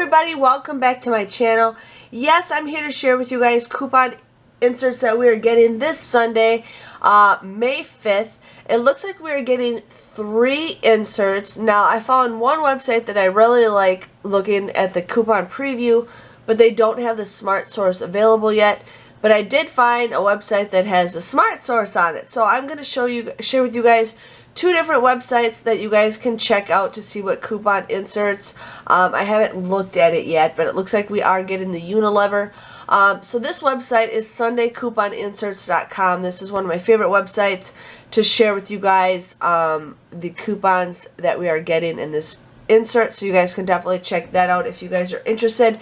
everybody, welcome back to my channel. Yes, I'm here to share with you guys coupon inserts that we are getting this Sunday, May 5th. It looks like we are getting 3 inserts. Now, I found one website that I really like looking at the coupon preview, but they don't have the Smart Source available yet. But I did find a website that has the Smart Source on it. So I'm going to share with you guys 2 different websites that you guys can check out to see what coupon inserts. I haven't looked at it yet, but it looks like we are getting the Unilever. So this website is SundayCouponInserts.com. This is one of my favorite websites to share with you guys the coupons that we are getting in this insert. So you guys can definitely check that out if you guys are interested.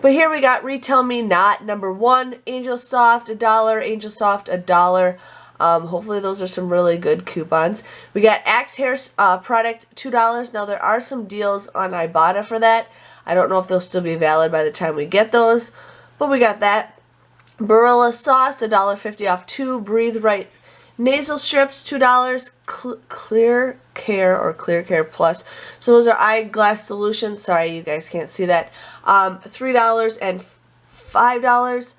But here we got Retail Me Not, number 1, Angel Soft, $1, Angel Soft, $1. Hopefully those are some really good coupons. We got Axe Hair product, $2. Now there are some deals on Ibotta for that. I don't know if they'll still be valid by the time we get those, but we got that. Barilla Sauce, $1.50 off 2. Breathe Right Nasal Strips, $2. Clear Care or Clear Care Plus. So those are eyeglass solutions. Sorry, you guys can't see that. $3 and $5.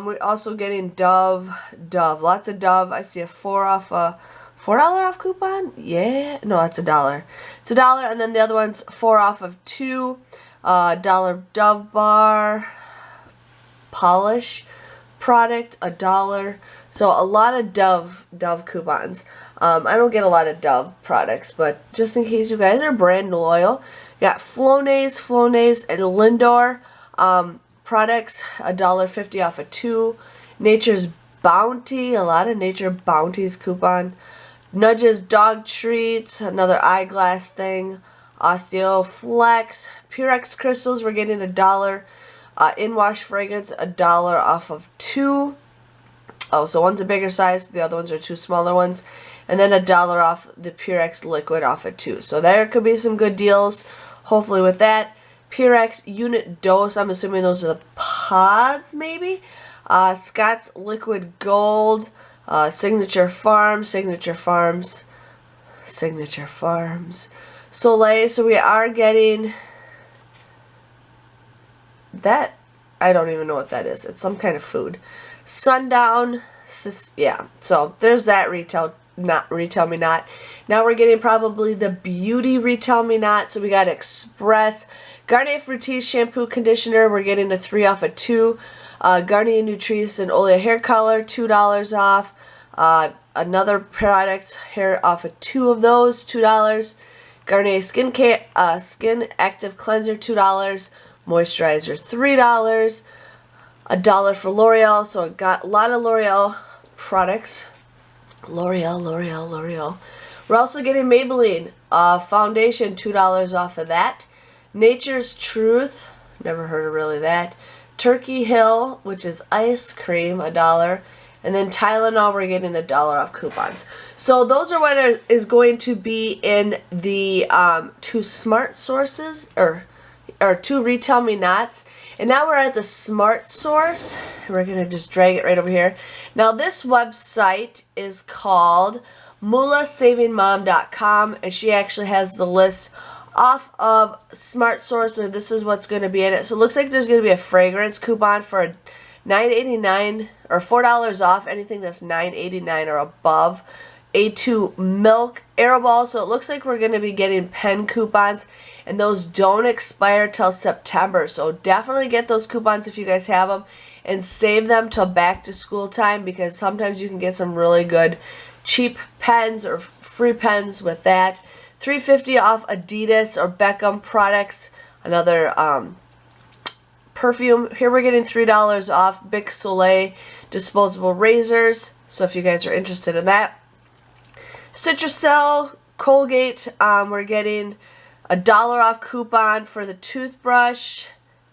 We're also getting Dove, lots of Dove. I see a $4 off coupon. Yeah, no, that's $1. It's $1, and then the other one's 4 off of 2. $1 Dove bar polish product, $1. So a lot of Dove coupons. I don't get a lot of Dove products, but just in case you guys are brand loyal, you got Flonase, and Lindor. Products, $1.50 off of 2. Nature's Bounty, a lot of Nature Bounties coupon. Nudges Dog Treats, another eyeglass thing. Osteoflex, Purex Crystals, we're getting $1. In-wash fragrance, $1 off of 2. Oh, so one's a bigger size, the other ones are 2 smaller ones. And then $1 off the Purex liquid off of 2. So there could be some good deals, hopefully with that. Purex Unit Dose, I'm assuming those are the pods, maybe. Scott's Liquid Gold, Signature Farms, Soleil. So we are getting that. I don't even know what that is. It's some kind of food. Sundown, yeah. So there's that Retail Me Not. Now we're getting probably the Beauty Retail Me Not. So we got Express Garnier Fructis shampoo conditioner. We're getting a 3 off of 2. Garnier Nutrice and Olea hair color, $2 off. Another product hair off of 2 of those, $2. Garnier Skin Active Cleanser, $2. Moisturizer, $3. $1 for L'Oreal. So I got a lot of L'Oreal products. L'Oreal. We're also getting Maybelline foundation, $2 off of that. Nature's Truth, never heard of really that. Turkey Hill, which is ice cream, $1. And then Tylenol, we're getting $1 off coupons. So those are what is going to be in the 2 Smart Sources, or 2 Retail Me Nots. And now we're at the Smart Source. We're going to just drag it right over here. Now this website is called MulahSavingMom.com, and she actually has the list off of Smart Source, or this is what's going to be in it. So it looks like there's going to be a fragrance coupon for $9.89 or $4 off anything that's $9.89 or above. A2 Milk Aeroball. So it looks like we're going to be getting pen coupons, and those don't expire till September. So definitely get those coupons if you guys have them, and save them till back to school time, because sometimes you can get some really good cheap pens or free pens with that. $3.50 off Adidas or Beckham products. Another perfume. Here we're getting $3 off Bic Soleil disposable razors. So if you guys are interested in that. Citrusel, Colgate, we're getting $1 off coupon for the toothbrush.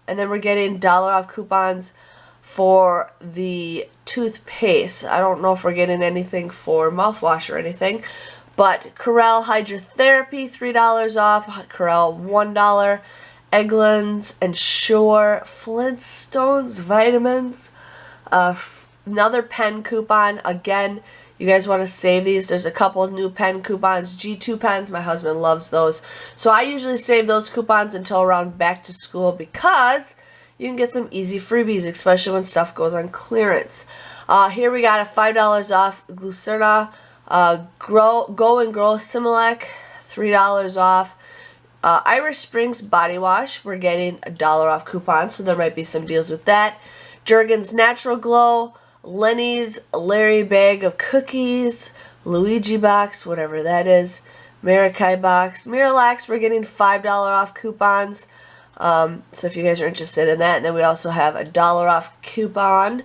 And then we're getting $1 off coupons for the toothpaste. I don't know if we're getting anything for mouthwash or anything. But Corelle Hydrotherapy, $3 off. Corelle, $1. Eggland's and Shore Flintstones Vitamins. Another pen coupon. Again, You guys want to save these. There's a couple of new pen coupons, G2 pens. My husband loves those. So I usually save those coupons until around back to school because you can get some easy freebies, especially when stuff goes on clearance. Here we got a $5 off Glucerna, Go and Grow Similac, $3 off. Irish Springs Body Wash, we're getting a $1 off coupon, so there might be some deals with that. Jergens Natural Glow, Lenny's Larry Bag of Cookies, Luigi Box, whatever that is, Marakai Box, Miralax, we're getting $5 off coupons. So if you guys are interested in that. And then we also have a $1 off coupon.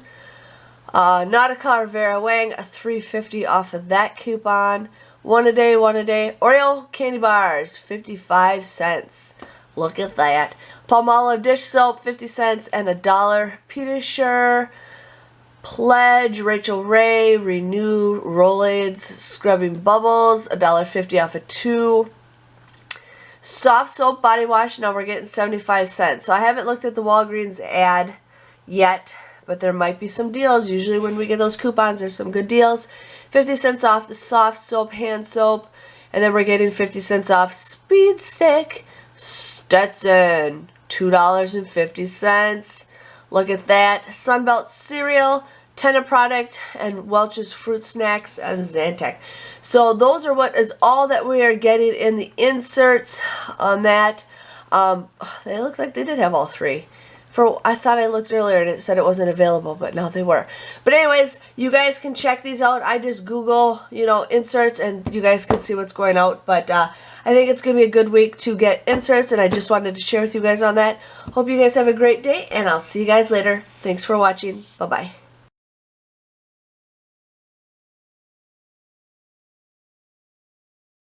Nautica Vera Wang, a $3.50 off of that coupon. One a day. Oreo candy bars, 55 cents. Look at that. Palmolive dish soap, 50 cents and $1. Pediasure, Pledge, Rachel Ray, Renew, Rolaids, Scrubbing Bubbles, $1.50 off of 2. Soft soap body wash, now we're getting 75 cents. So I haven't looked at the Walgreens ad yet, but there might be some deals. Usually when we get those coupons, there's some good deals. 50 cents off the soft soap, hand soap, and then we're getting 50 cents off Speed Stick Stetson, $2.50. Look at that. Sunbelt cereal, Tenna product, and Welch's fruit snacks and Zantac. So those are what is all that we are getting in the inserts on that. They look like they did have all three. I thought I looked earlier and it said it wasn't available, but now they were. But anyways, you guys can check these out. I just Google, inserts, and you guys can see what's going out. But I think it's going to be a good week to get inserts, and I just wanted to share with you guys on that. Hope you guys have a great day, and I'll see you guys later. Thanks for watching. Bye-bye.